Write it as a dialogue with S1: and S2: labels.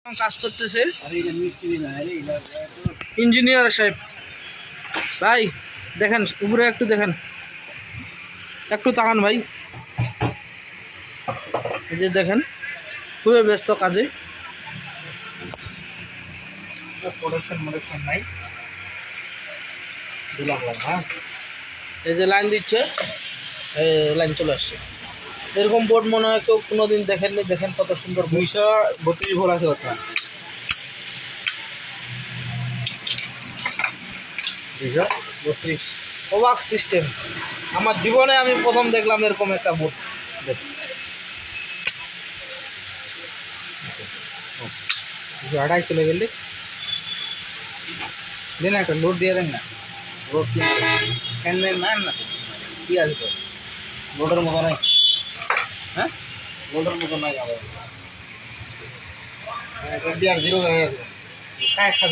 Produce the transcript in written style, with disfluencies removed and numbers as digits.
S1: কাজ করতেছে ইঞ্জিনিয়ার সাহেব ভাই, দেখেন উপরে একটু দেখেন, একটু তাকান ভাই। এই যে দেখেন খুবই ব্যস্ত কাজে। নাই এই যে লাইন দিচ্ছে, লাইন চলে আসছে। এরকম বোর্ড মনে হয় কেউ কোনোদিন দেখেননি। দেখেন কত সুন্দর
S2: 232 ভোল্ট আছে কথা।
S1: 232 অবাক সিস্টেম। আমার জীবনে আমি প্রথম দেখলাম এরকম একটা বোর্ড।
S2: আড়াই চলে গেলে দেন একটা লোড দিয়ে দেন না। লোড কি ফ্যান না না কি আছে তো লোডের মতো নাই। হ্যাঁ লোডের মতো নাই আবার। 0 হয়ে গেছে। 1,000